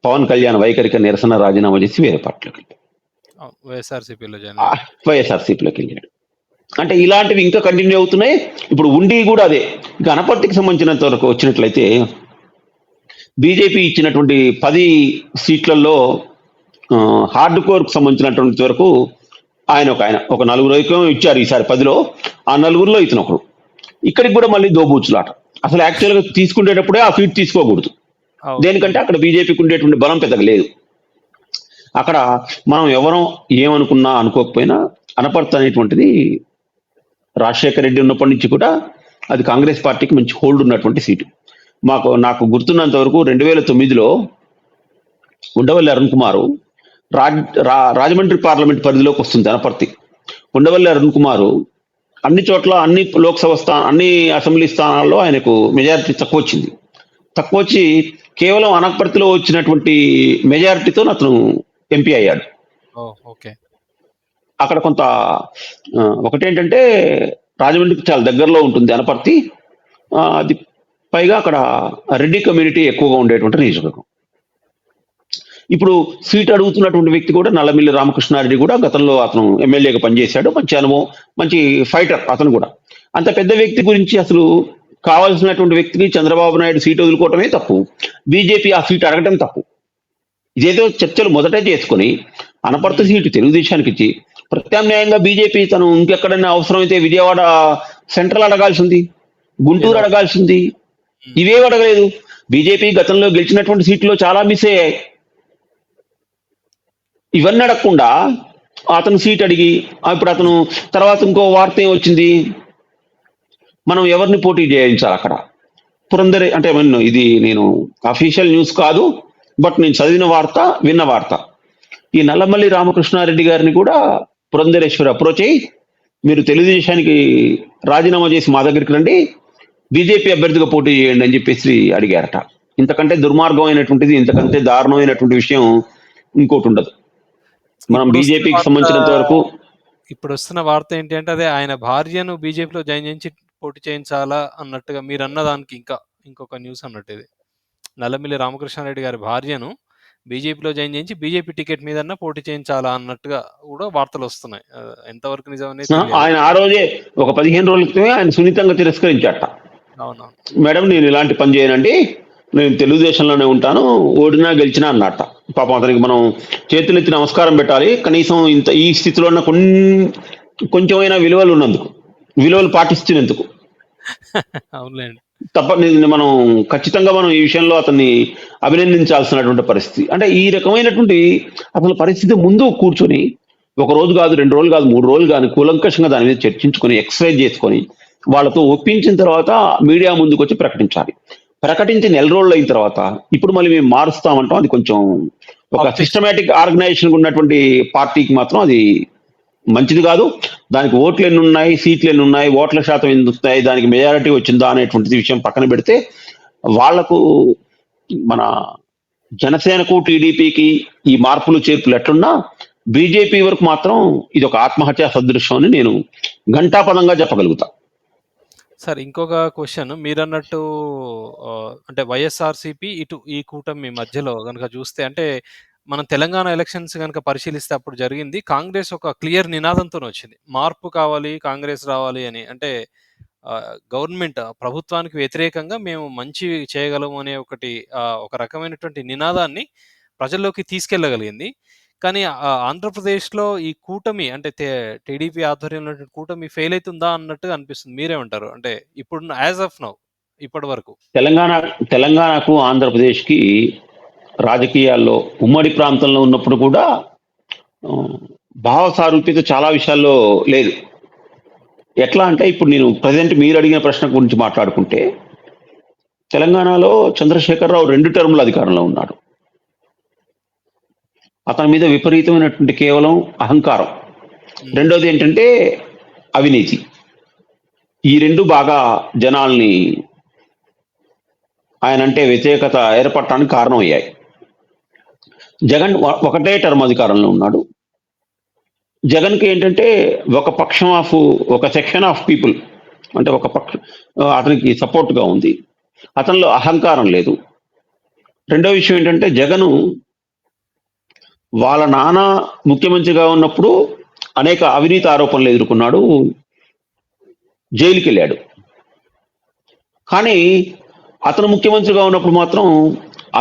S2: పవన్ కళ్యాణ్ వైఖరిక నిరసన రాజీనామా చేసి వేరే పార్టీలోకి వెళ్ళాడు, వైఎస్ఆర్సీపీలోకి వెళ్ళాడు. అంటే ఇలాంటివి ఇంకా కంటిన్యూ అవుతున్నాయి. ఇప్పుడు ఉండి కూడా అదే. ఇక అనపర్తికి సంబంధించినంత వరకు వచ్చినట్లయితే బీజేపీ ఇచ్చినటువంటి 10 సీట్లలో హార్డ్ కోర్ కు సంబంధించినటువంటి వరకు ఆయన ఒక 4 ఇచ్చారు ఈసారి 10లో. ఆ 4లో ఇతను ఒకడు. ఇక్కడికి కూడా మళ్ళీ దోబూచులాట. అసలు యాక్చువల్గా తీసుకునేటప్పుడే ఆ సీట్ తీసుకోకూడదు. దేనికంటే అక్కడ బీజేపీకి ఉండేటువంటి బలం పెద్దగా లేదు. అక్కడ మనం ఎవరం ఏమనుకున్నా అనుకోకపోయినా అనపర్తి అనేటువంటిది రాజశేఖర రెడ్డి ఉన్నప్పటి నుంచి కూడా అది కాంగ్రెస్ పార్టీకి మంచి హోల్డ్ ఉన్నటువంటి సీటు. నాకు గుర్తున్నంత వరకు 2009లో ఉండవల్లి అరుణ్ కుమార్ రాజమండ్రి పార్లమెంట్ పరిధిలోకి వస్తుంది అనపర్తి. ఉండవల్లి అరుణ్ కుమార్ అన్ని చోట్ల, అన్ని లోక్సభ అన్ని అసెంబ్లీ స్థానాల్లో ఆయనకు మెజారిటీ తక్కువ వచ్చింది. తక్కువ వచ్చి కేవలం అనపర్తిలో వచ్చినటువంటి మెజారిటీతో అతను ఎంపీ అయ్యాడు. అక్కడ కొంత ఒకటేంటంటే రాజమండ్రికి చాలా దగ్గరలో ఉంటుంది అనపర్తి. అది పైగా అక్కడ రెడ్డి కమ్యూనిటీ ఎక్కువగా ఉండేటువంటి నియోజకవర్గం. ఇప్పుడు సీట్ అడుగుతున్నటువంటి వ్యక్తి కూడా నల్లమిల్లి రామకృష్ణారెడ్డి కూడా గతంలో అతను ఎమ్మెల్యేగా పనిచేశాడు, మంచి అనుభవం, మంచి ఫైటర్ అతను కూడా. అంత పెద్ద వ్యక్తి గురించి అసలు కావాల్సినటువంటి వ్యక్తికి చంద్రబాబు నాయుడు సీటు వదులుకోవటమే తప్పు, బీజేపీ ఆ సీటు అడగటం తప్పు. ఇదేదో చర్చలు మొదటే చేసుకుని అనపర్తి సీటు తెలుగుదేశానికి ఇచ్చి ప్రత్యామ్నాయంగా బీజేపీ తను ఇంకెక్కడైనా అవసరమైతే విజయవాడ సెంట్రల్ అడగాల్సింది, గుంటూరు అడగాల్సింది, ఇవేవి అడగలేదు. బీజేపీ గతంలో గెలిచినటువంటి సీట్లో చాలా మిస్ అయ్యాయి. ఇవన్నీ అడగకుండా అతను సీట్ అడిగి, ఇప్పుడు అతను తర్వాత ఇంకో వార్త ఏం వచ్చింది, మనం ఎవరిని పోటీ చేయించాలి అక్కడ పురంధరే అంటే ఇది నేను అఫీషియల్ న్యూస్ కాదు, బట్ నేను చదివిన వార్త, విన్న వార్త. ఈ నల్లమల్లి రామకృష్ణారెడ్డి గారిని కూడా పురంధరేశ్వరి అప్రోచ్ అయ్యి, మీరు తెలుగుదేశానికి రాజీనామా చేసి మా దగ్గరికి రండి, బీజేపీ అభ్యర్థిగా పోటీ చేయండి అని చెప్పేసి అడిగారట. ఇంతకంటే దుర్మార్గమైనటువంటిది, ఇంతకంటే దారుణమైనటువంటి విషయం ఇంకోటి ఉండదు. మనం బీజేపీకి సంబంధించినంత వరకు
S1: ఇప్పుడు వస్తున్న వార్త ఏంటి అంటే, అదే ఆయన భార్యను బీజేపీలో జాయిన్ చేయించి పోటీ చేయించాలా అన్నట్టుగా మీరు అన్న దానికి ఇంకొక న్యూస్ అన్నట్టు ఇది. నల్లమిల్లి రామకృష్ణారెడ్డి గారి భార్యను బీజేపీలో జాయిన్ చేయించి బీజేపీ టికెట్ మీద పోటీ చేయించాలా అన్నట్టుగా కూడా వార్తలు వస్తున్నాయి. ఎంతవరకు నిజం అనేది
S2: ఆయన ఆ రోజే ఒక 15 రోజుల క్రితమే ఆయన సున్నితంగా తిరస్కరించాట.
S1: అవునవును,
S2: మేడం నేను ఇలాంటి పని చేయనండి, నేను తెలుగుదేశంలోనే ఉంటాను, ఓడినా గెలిచినా అన్నట్ట. పాపం అతనికి మనం చేతులెత్తి నమస్కారం పెట్టాలి. కనీసం ఈ స్థితిలో ఉన్న కొంచెమైనా విలువలు ఉన్నందుకు, విలువలు పాటిస్తున్నందుకు.
S1: అవునులేండి.
S2: మనం ఖచ్చితంగా మనం ఈ విషయంలో అతన్ని అభినందించాల్సినటువంటి పరిస్థితి. అంటే ఈ రకమైనటువంటి అసలు పరిస్థితి ముందు కూర్చొని 1 రోజు కాదు, 2 రోజులు కాదు, 3 రోజులు కానీ కూలంకషంగా దాని మీద చర్చించుకొని ఎక్సర్సైజ్ చేసుకొని వాళ్ళతో ఒప్పించిన తర్వాత మీడియా ముందుకు వచ్చి ప్రకటించాలి. ప్రకటించి నెల రోజులు అయిన తర్వాత ఇప్పుడు మళ్ళీ మేము మారుస్తామంటాం. అది కొంచెం ఒక
S1: ఆప్టిక్స్.
S2: సిస్టమేటిక్ ఆర్గనైజేషన్ ఉన్నటువంటి పార్టీకి మాత్రం అది మంచిది కాదు. దానికి ఓట్లు ఎన్ని ఉన్నాయి, సీట్లు ఎన్ని ఉన్నాయి, ఓట్ల శాతం ఎన్ని వస్తాయి, దానికి మెజారిటీ వచ్చిందా అనేటువంటిది విషయం పక్కన పెడితే, వాళ్లకు మన జనసేనకు టీడీపీకి ఈ మార్పులు చేర్పులు ఎట్లున్నా బీజేపీ వరకు మాత్రం ఇది ఒక ఆత్మహత్యా సదృశ్యం అని నేను ఘంటాపదంగా చెప్పగలుగుతా.
S1: సార్ ఇంకొక క్వశ్చన్ మీరన్నట్టు అంటే వైఎస్ఆర్సీపీ ఇటు ఈ కూటమి మధ్యలో గనక చూస్తే అంటే మనం తెలంగాణ ఎలక్షన్స్ గనక పరిశీలిస్తే అప్పుడు జరిగింది. కాంగ్రెస్ ఒక క్లియర్ నినాదంతోనే వచ్చింది. మార్పు కావాలి, కాంగ్రెస్ రావాలి అని. అంటే గవర్నమెంట్ ప్రభుత్వానికి వ్యతిరేకంగా మేము మంచి చేయగలము అనే ఒక రకమైనటువంటి నినాదాన్ని ప్రజల్లోకి తీసుకెళ్ళగలిగింది. కానీ ఆంధ్రప్రదేశ్‌లో ఈ కూటమి అంటే టీడీపీ ఆధ్వర్యంలో ఉన్నటువంటి కూటమి ఫెయిల్ అయితుందా అన్నట్టుగా అనిపిస్తుంది. మీరేమంటారు? అంటే ఇప్పుడు యాస్ ఆఫ్ నౌ ఇప్పటి వరకు.
S2: తెలంగాణకు ఆంధ్రప్రదేశ్‌కి రాజకీయాల్లో ఉమ్మడి ప్రాంతంలో ఉన్నప్పుడు కూడా భావ సారూప్యత చాలా విషయాల్లో లేదు. ఎట్లా అంటే ఇప్పుడు నేను ప్రజెంట్ మీరు అడిగిన ప్రశ్న గురించి మాట్లాడుకుంటే తెలంగాణలో చంద్రశేఖరరావు 2 టర్ముల అధికారంలో ఉన్నాడు. అతని మీద విపరీతమైనటువంటి కేవలం అహంకారం, రెండోది ఏంటంటే అవినీతి. ఈ రెండు బాగా జనాల్ని ఆయనంటే వ్యతిరేకత ఏర్పడటానికి కారణం అయ్యాయి. జగన్ ఒకటే టర్మ్ అధికారంలో ఉన్నాడు. జగన్కి ఏంటంటే ఒక సెక్షన్ ఆఫ్ పీపుల్ అంటే ఒక పక్షం అతనికి సపోర్ట్గా ఉంది. అతనిలో అహంకారం లేదు. రెండో విషయం ఏంటంటే జగను వాళ్ళ నాన్న ముఖ్యమంత్రిగా ఉన్నప్పుడు అనేక అవినీతి ఆరోపణలు ఎదుర్కొన్నాడు, జైలుకి వెళ్ళాడు. కానీ అతను ముఖ్యమంత్రిగా ఉన్నప్పుడు మాత్రం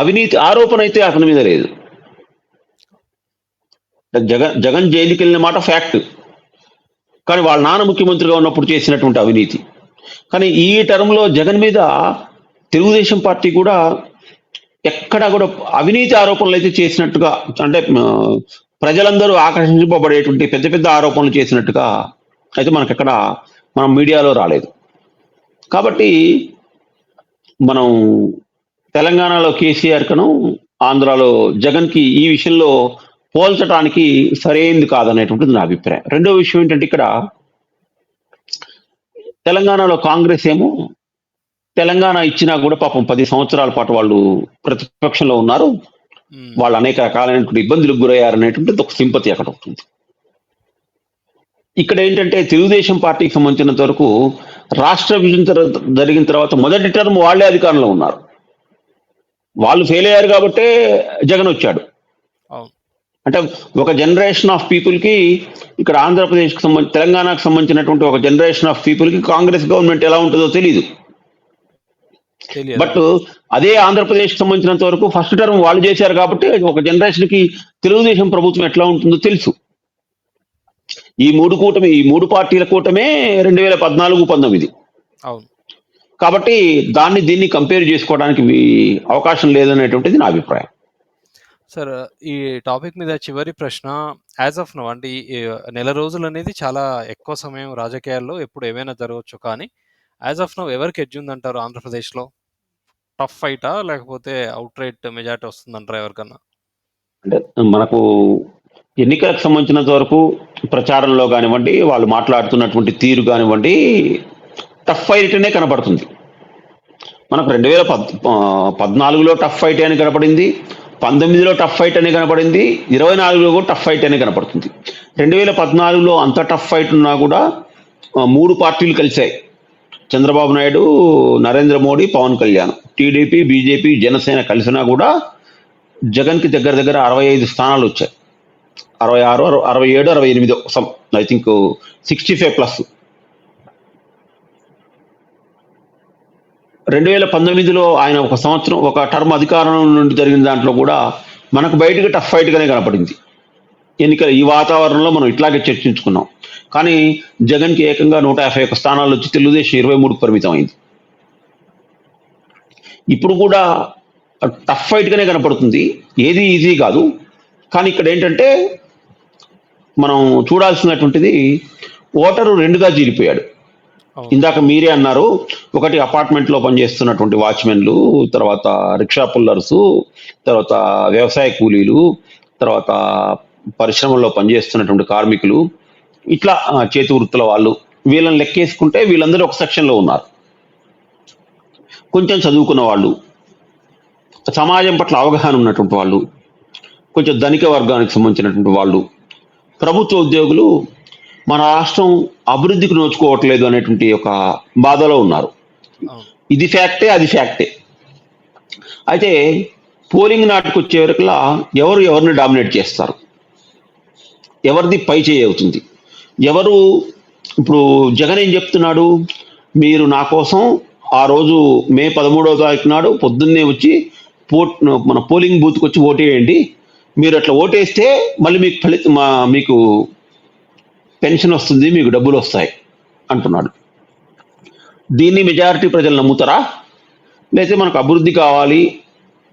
S2: అవినీతి ఆరోపణ అయితే అతని మీద లేదు. జగన్ జైలుకి వెళ్ళిన మాట ఫ్యాక్ట్, కానీ వాళ్ళ నాన్న ముఖ్యమంత్రిగా ఉన్నప్పుడు చేసినటువంటి అవినీతి. కానీ ఈ టర్మ్లో జగన్ మీద తెలుగుదేశం పార్టీ కూడా ఎక్కడా కూడా అవినీతి ఆరోపణలు అయితే చేసినట్టుగా, అంటే ప్రజలందరూ ఆకర్షించబడేటువంటి పెద్ద పెద్ద ఆరోపణలు చేసినట్టుగా అయితే మనం మీడియాలో రాలేదు. కాబట్టి మనం తెలంగాణలో కేసీఆర్ కను ఆంధ్రాలో జగన్కి ఈ విషయంలో పోల్చడానికి సరైనది కాదనేటువంటిది నా అభిప్రాయం. రెండో విషయం ఏంటంటే ఇక్కడ తెలంగాణలో కాంగ్రెస్ ఏమో తెలంగాణ ఇచ్చినా కూడా పాపం 10 సంవత్సరాల పాటు వాళ్ళు ప్రతిపక్షంలో ఉన్నారు, వాళ్ళు అనేక రకాలైనటువంటి ఇబ్బందులకు గురయ్యారనేటువంటిది ఒక సింపతి అక్కడ ఉంటుంది. ఇక్కడ ఏంటంటే తెలుగుదేశం పార్టీకి సంబంధించినంత వరకు రాష్ట్ర విభజన జరిగిన తర్వాత మొదటి టర్మ్ వాళ్లే అధికారంలో ఉన్నారు. వాళ్ళు ఫెయిల్ అయ్యారు కాబట్టే జగన్ వచ్చాడు. అంటే ఒక జనరేషన్ ఆఫ్ పీపుల్కి ఇక్కడ ఆంధ్రప్రదేశ్కి తెలంగాణకు సంబంధించినటువంటి ఒక జనరేషన్ ఆఫ్ పీపుల్కి కాంగ్రెస్ గవర్నమెంట్ ఎలా ఉంటుందో తెలియదు. బట్ అదే ఆంధ్రప్రదేశ్కి సంబంధించినంత వరకు ఫస్ట్ టర్మ్ వాళ్ళు చేశారు కాబట్టి ఒక జనరేషన్కి తెలుగుదేశం ప్రభుత్వం ఎట్లా ఉంటుందో తెలుసు. ఈ మూడు పార్టీల కూటమే 2014-19. కాబట్టి దీన్ని కంపేర్ చేసుకోవడానికి అవకాశం లేదనేటువంటిది నా అభిప్రాయం.
S1: సార్ ఈ టాపిక్ మీద చివరి ప్రశ్న, యాజ్ ఆఫ్ నౌ అంటే ఈ నెల రోజులు అనేది చాలా ఎక్కువ సమయం రాజకీయాల్లో, ఎప్పుడు ఏమైనా జరగవచ్చు. కానీ యాజ్ ఆఫ్ నౌ ఎవరికి ఎడ్జ్ ఉందంటారు ఆంధ్రప్రదేశ్లో? టఫ్ ఫైటా లేకపోతే అవుట్ రైట్ మెజారిటీ వస్తుందంటారా ఎవరికన్నా?
S2: అంటే మనకు ఎన్నికలకు సంబంధించినంత వరకు ప్రచారంలో కానివ్వండి, వాళ్ళు మాట్లాడుతున్నటువంటి తీరు కానివ్వండి, టఫ్ ఫైట్నే కనపడుతుంది. మనకు 2014లో టఫ్ ఫైట్ అని కనపడింది, 19లో టఫ్ ఫైట్ అని కనపడింది, 24లో కూడా టఫ్ ఫైట్ అని కనపడుతుంది. 2014లో అంత టఫ్ ఫైట్ ఉన్నా కూడా 3 పార్టీలు కలిశాయి. చంద్రబాబు నాయుడు, నరేంద్ర మోడీ, పవన్ కళ్యాణ్, టీడీపీ, బీజేపీ, జనసేన కలిసినా కూడా జగన్కి దగ్గర 65 స్థానాలు వచ్చాయి. 66, 67, 68 సమ్ ఐ థింక్ 65+. 2019లో ఆయన ఒక సంవత్సరం ఒక టర్మ్ అధికారం నుండి జరిగిన దాంట్లో కూడా మనకు బయటకు టఫ్ ఫైట్గానే కనపడింది. ఎన్నికల ఈ వాతావరణంలో మనం ఇట్లాగే చర్చించుకున్నాం. కానీ జగన్కి ఏకంగా 151 స్థానాలు వచ్చి తెలుగుదేశం 23కు పరిమితం అయింది. ఇప్పుడు కూడా టఫ్ ఫైట్గానే కనపడుతుంది, ఏది ఈజీ కాదు. కానీ ఇక్కడ ఏంటంటే మనం చూడాల్సినటువంటిది ఓటరు 2గా చీలిపోయాడు.
S1: అవును.
S2: ఇందాక మీరే అన్నారు, ఒకటి అపార్ట్మెంట్లో పనిచేస్తున్నటువంటి వాచ్మెన్లు, తర్వాత రిక్షా పుల్లర్సు, తర్వాత వ్యవసాయ కూలీలు, తర్వాత పరిశ్రమల్లో పనిచేస్తున్నటువంటి కార్మికులు, ఇట్లా చేతి వృత్తుల వాళ్ళు, వీళ్ళని లెక్కేసుకుంటే వీళ్ళందరూ ఒక సెక్షన్లో ఉన్నారు. కొంచెం చదువుకున్న వాళ్ళు, సమాజం పట్ల అవగాహన ఉన్నటువంటి వాళ్ళు, కొంచెం ధనిక వర్గానికి సంబంధించినటువంటి వాళ్ళు, ప్రభుత్వ ఉద్యోగులు మన రాష్ట్రం అభివృద్ధికి నోచుకోవట్లేదు అనేటువంటి ఒక బాధలో ఉన్నారు.
S1: అవును.
S2: ఇది ఫ్యాక్టే, అది ఫ్యాక్టే. అయితే పోలింగ్ నాటికి వచ్చే వరకులా ఎవరు ఎవరిని డామినేట్ చేస్తారు, ఎవరిది పై చేయి అవుతుంది, ఎవరు ఇప్పుడు జగన్ ఏం చెప్తున్నాడు, మీరు నా కోసం ఆ రోజు మే 13వ తారీఖు నాడు పొద్దున్నే వచ్చి మన పోలింగ్ బూత్కి వచ్చి ఓటేయండి, మీరు అట్లా ఓటేస్తే మళ్ళీ మీకు మీకు పెన్షన్ వస్తుంది, మీకు డబ్బులు వస్తాయి అంటున్నాడు. దీన్ని మెజారిటీ ప్రజలు నమ్ముతారా, లేకపోతే మనకు అభివృద్ధి కావాలి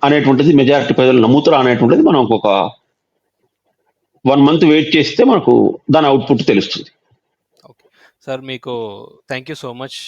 S2: అనేటువంటిది మెజారిటీ ప్రజలు నమ్ముతారా అనేటువంటిది మనం ఒక 1 మంత్ వెయిట్ చేస్తే మనకు దాని అవుట్పుట్ తెలుస్తుంది.
S1: ఓకే. సార్ మీకు థ్యాంక్ యూ సో మచ్.